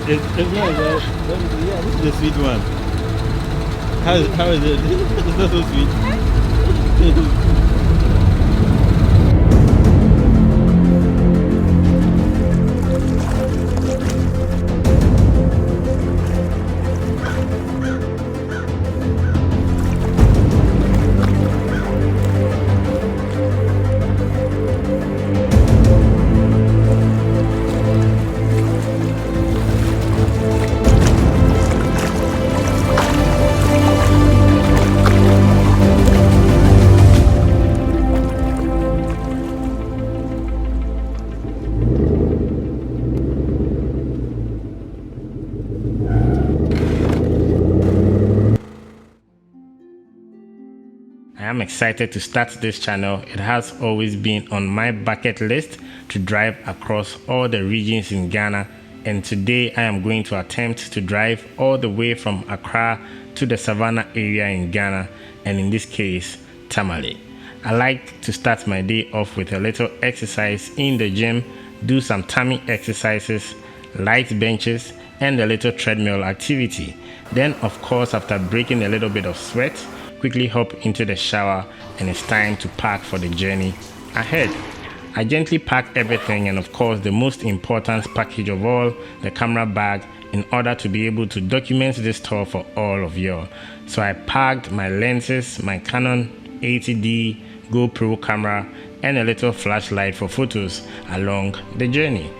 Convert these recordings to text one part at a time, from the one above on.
It's nice. Yeah, this is the sweet one. How is it? It's not so sweet. I am excited to start this channel. It has always been on my bucket list to drive across all the regions in Ghana, and today I am going to attempt to drive all the way from Accra to the Savannah area in Ghana, and in this case, Tamale. I like to start my day off with a little exercise in the gym, do some tummy exercises, light benches, and a little treadmill activity. Then, of course, after breaking a little bit of sweat, quickly hop into the shower, and it's time to pack for the journey ahead. I gently pack everything, and of course the most important package of all, the camera bag, in order to be able to document this tour for all of y'all. So I packed my lenses, my Canon 80D GoPro camera, and a little flashlight for photos along the journey.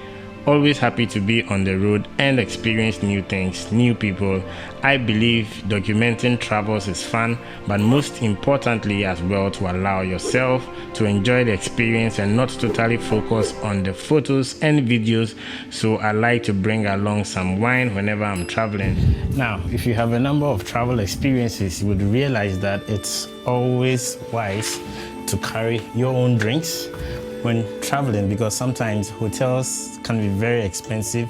Always happy to be on the road and experience new things, new people. I believe documenting travels is fun, but most importantly as well to allow yourself to enjoy the experience and not totally focus on the photos and videos. So I like to bring along some wine whenever I'm traveling. Now, if you have a number of travel experiences, you would realize that it's always wise to carry your own drinks when traveling, because sometimes hotels can be very expensive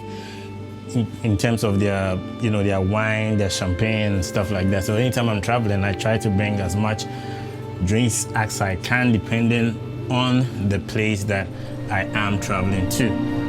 in terms of their, their wine, their champagne and stuff like that. So anytime I'm traveling, I try to bring as much drinks as I can, depending on the place that I am traveling to.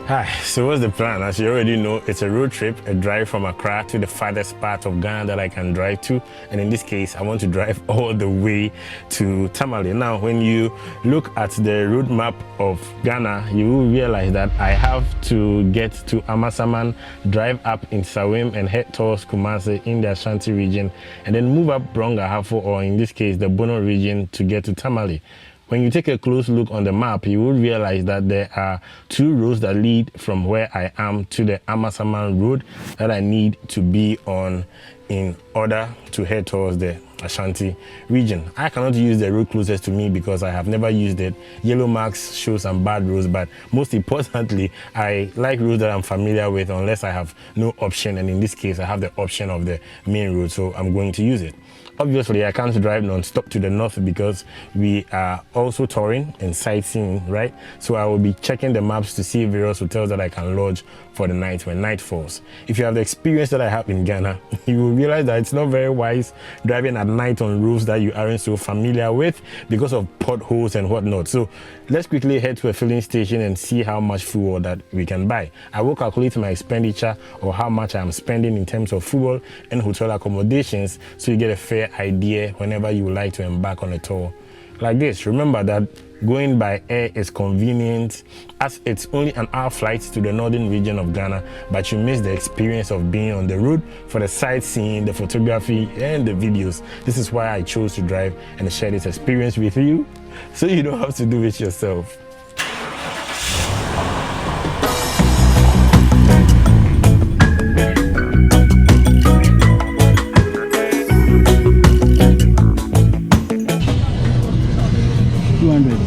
Hi, so what's the plan? As you already know, it's a road trip, a drive from Accra to the farthest part of Ghana that I can drive to. And in this case, I want to drive all the way to Tamale. Now, when you look at the road map of Ghana, you will realize that I have to get to Amasaman, drive up in Sawim and head towards Kumasi in the Ashanti region, and then move up Brongahafo, or in this case, the Bono region, to get to Tamale. When you take a close look on the map, you will realize that there are two roads that lead from where I am to the Amasaman road that I need to be on in order to head towards the Ashanti region. I cannot use the road closest to me because I have never used it. Yellow marks show some bad roads, but most importantly, I like roads that I'm familiar with unless I have no option, and in this case, I have the option of the main road, so I'm going to use it. Obviously, I can't drive non-stop to the north because we are also touring and sightseeing, right? So I will be checking the maps to see various hotels that I can lodge for the night when night falls. If you have the experience that I have in Ghana, you will realize that it's not very wise driving at night on roads that you aren't so familiar with because of potholes and whatnot. So let's quickly head to a filling station and see how much fuel that we can buy. I will calculate my expenditure or how much I'm spending in terms of fuel and hotel accommodations, so you get a fair idea whenever you would like to embark on a tour like this. Remember that going by air is convenient, as it's only an hour flight to the northern region of Ghana, but you miss the experience of being on the road for the sightseeing, the photography, and the videos. This is why I chose to drive and share this experience with you, so you don't have to do it yourself.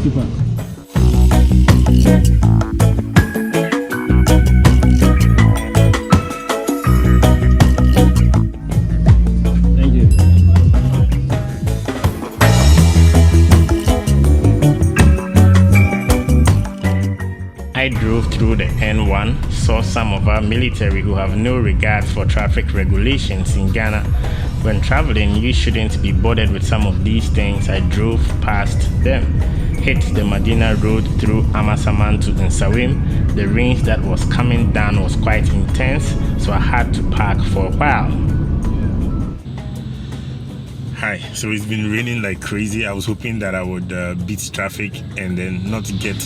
Super. Thank you. I drove through the N1, saw some of our military who have no regard for traffic regulations in Ghana. When traveling, you shouldn't be bothered with some of these things. I drove past them. Hit the Medina Road through Amasaman to Nsawim. The rain that was coming down was quite intense, so I had to park for a while. Hi, so it's been raining like crazy. I was hoping that I would beat traffic and then not get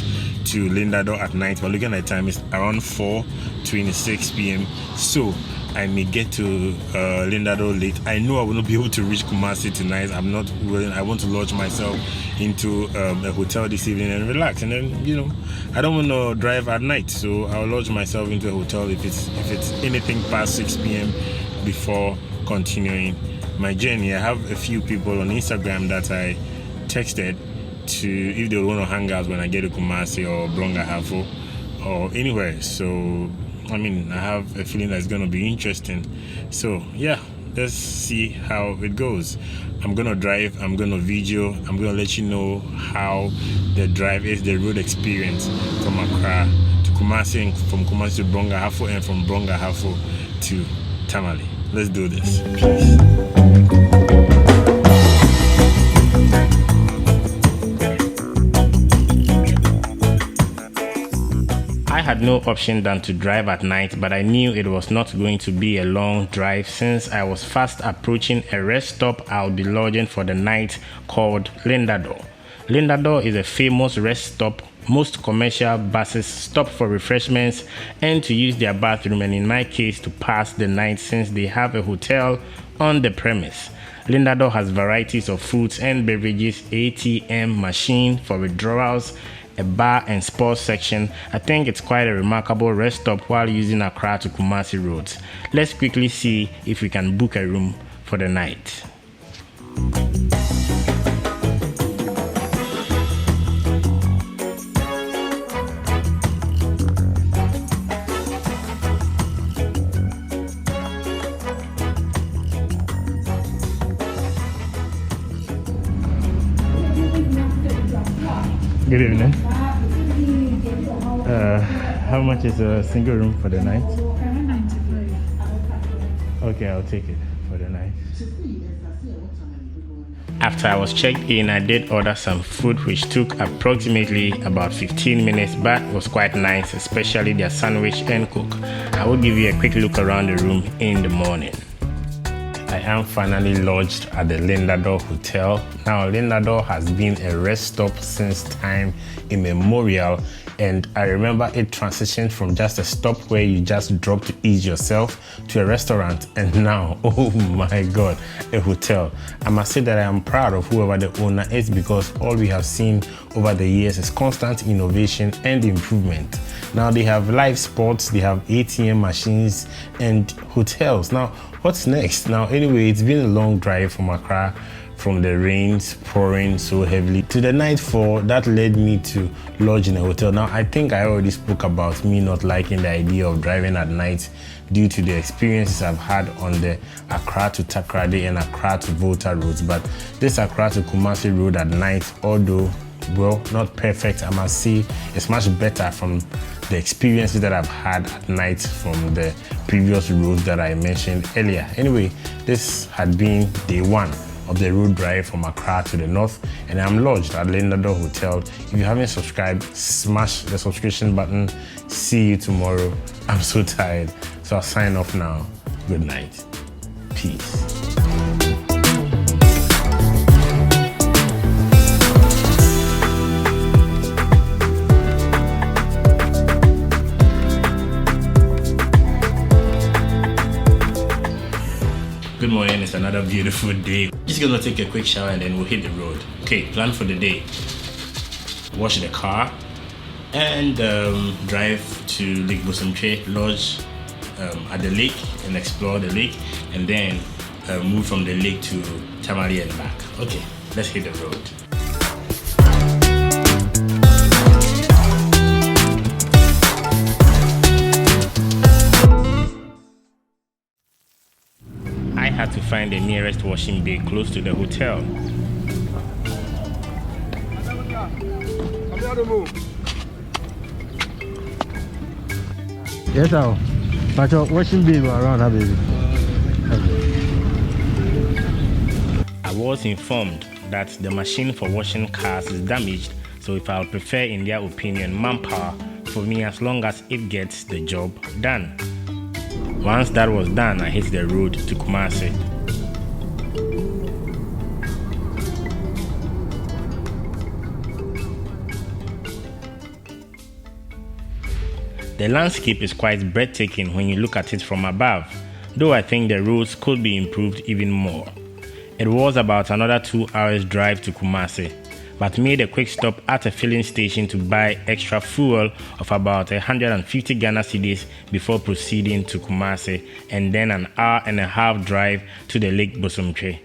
to Lindado at night, but looking at the time, it's around 4:26 p.m. So I may get to Lindado late. I know I will not be able to reach Kumasi tonight. I'm not willing. I want to lodge myself into a hotel this evening and relax. And then, you know, I don't want to drive at night, so I'll lodge myself into a hotel if it's anything past 6 p.m. before continuing my journey. I have a few people on Instagram that I texted to if they want to hang out when I get to Kumasi or Brongahafo or anywhere. So I mean, I have a feeling that's going to be interesting. So yeah, let's see how it goes. I'm going to drive, I'm going to video, I'm going to let you know how the drive is, the road experience from Accra to Kumasi, and from Kumasi to Brongahafo, and from Brongahafo to Tamale. Let's do this. Peace. I had no option than to drive at night, but I knew it was not going to be a long drive since I was fast approaching a rest stop I'll be lodging for the night called Lindado. Lindado is a famous rest stop. Most commercial buses stop for refreshments and to use their bathroom, and in my case to pass the night since they have a hotel on the premise. Lindado has varieties of foods and beverages, ATM machine for withdrawals, a bar and sports section. I think it's quite a remarkable rest stop while using Accra to Kumasi roads. Let's quickly see if we can book a room for the night. Good evening. How much is a single room for the night? 95. Okay, I'll take it for the night. After I was checked in, I did order some food which took approximately about 15 minutes, but was quite nice, especially their sandwich and coke. I will give you a quick look around the room in the morning. I am finally lodged at the Lindado Hotel. Now, Lindado has been a rest stop since time immemorial, and I remember it transitioned from just a stop where you just drop to ease yourself to a restaurant, and now, oh my god, a hotel. I must say that I am proud of whoever the owner is, because all we have seen over the years is constant innovation and improvement. Now they have live sports, they have ATM machines and hotels. Now what's next? Now anyway, it's been a long drive from Accra, from the rains pouring so heavily to the nightfall that led me to lodge in a hotel. Now I think I already spoke about me not liking the idea of driving at night due to the experiences I've had on the Accra to Takoradi and Accra to Volta roads, but this Accra to Kumasi road at night, although well, not perfect, I must say it's much better from the experiences that I've had at night from the previous roads that I mentioned earlier. Anyway, this had been day one of the road drive from Accra to the north, and I'm lodged at Lindado Hotel. If you haven't subscribed, smash the subscription button. See you tomorrow. I'm so tired, so I'll sign off now. Good night. Peace. Good morning, it's another beautiful day. Just gonna take a quick shower and then we'll hit the road. Okay, plan for the day. Wash the car and drive to Lake Bosomtwe, lodge at the lake and explore the lake, and then move from the lake to Tamale and back. Okay, let's hit the road. I had to find the nearest washing bay close to the hotel. Yes, sir. But your washing bay around her, baby. was informed that the machine for washing cars is damaged, so if I'll prefer, in their opinion, manpower for me as long as it gets the job done. Once that was done, I hit the road to Kumasi. The landscape is quite breathtaking when you look at it from above, though I think the roads could be improved even more. It was about another 2 hours drive to Kumasi, but made a quick stop at a filling station to buy extra fuel of about 150 Ghana cedis before proceeding to Kumasi, and then an hour and a half drive to the Lake Bosomtwe.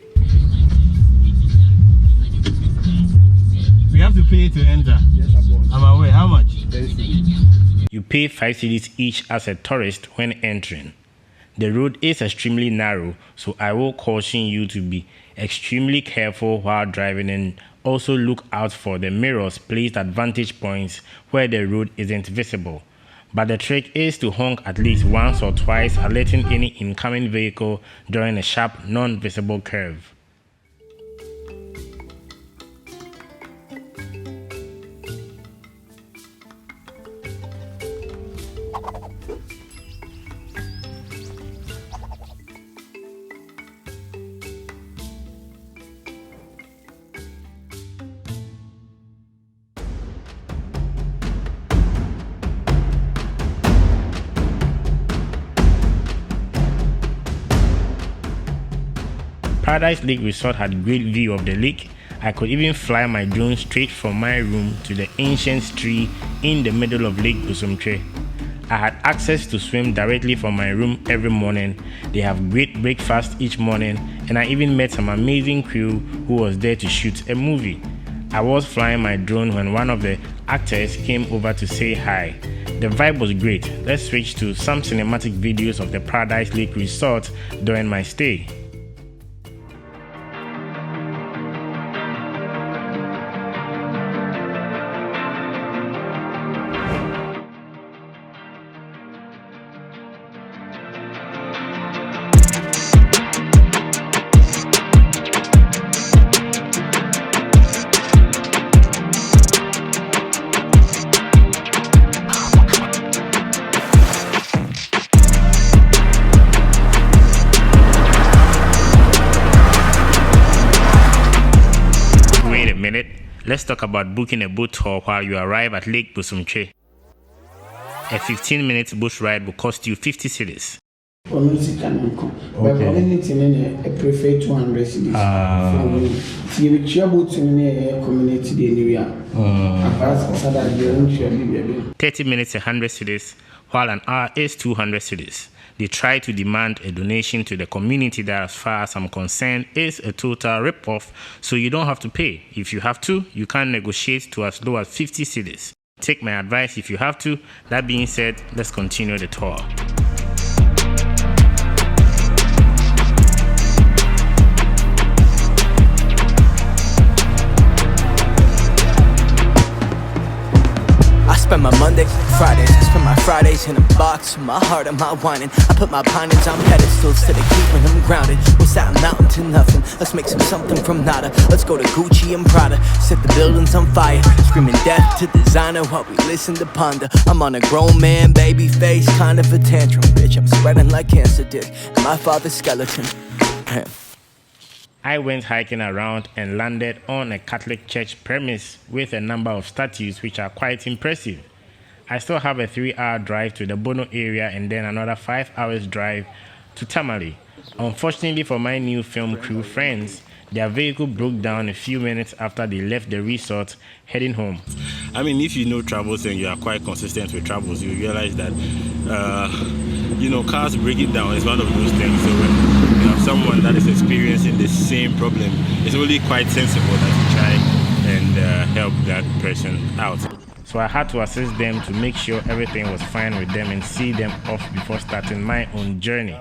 We have to pay to enter. Yes, I'm aware. How much? You pay 5 cedis each as a tourist when entering. The road is extremely narrow, so I will caution you to be extremely careful while driving, and also look out for the mirrors placed at vantage points where the road isn't visible. But the trick is to honk at least once or twice, alerting any incoming vehicle during a sharp, non-visible curve. Paradise Lake Resort had great view of the lake. I could even fly my drone straight from my room to the ancient tree in the middle of Lake Bosomtwe. I had access to swim directly from my room every morning. They have great breakfast each morning, and I even met some amazing crew who was there to shoot a movie. I was flying my drone when one of the actors came over to say hi. The vibe was great. Let's switch to some cinematic videos of the Paradise Lake Resort during my stay. Let's talk about booking a boat tour while you arrive at Lake Bosomtwe. A 15-minute boat ride will cost you 50 cedis. Okay. But I prefer 200 cedis. So you boat in community area. 30 minutes 100 cedis, while an hour is 200 cedis. They try to demand a donation to the community that, as far as I'm concerned, is a total rip-off, so you don't have to pay. If you have to, you can negotiate to as low as 50 cedis. Take my advice if you have to. That being said, let's continue the tour. Spend my Mondays, Fridays, I spend my Fridays in a box with my heart and my whining. I put my ponies on pedestals to the keeping them grounded. What's that mountain to nothing? Let's make something from nada. Let's go to Gucci and Prada, set the buildings on fire, screaming death to designer while we listen to ponder. I'm on a grown man, baby face, kind of a tantrum, bitch. I'm spreading like cancer did, and my father's skeleton. I went hiking around and landed on a Catholic church premise with a number of statues which are quite impressive. I still have a 3-hour drive to the Bono area and then another 5 hours drive to Tamale. Unfortunately for my new film crew friends, their vehicle broke down a few minutes after they left the resort heading home. I mean, if you know travels and you are quite consistent with travels, you realize that cars breaking down is one of those things. So when you have someone that is experiencing the same problem, it's really quite sensible that you try and help that person out. So I had to assist them to make sure everything was fine with them and see them off before starting my own journey.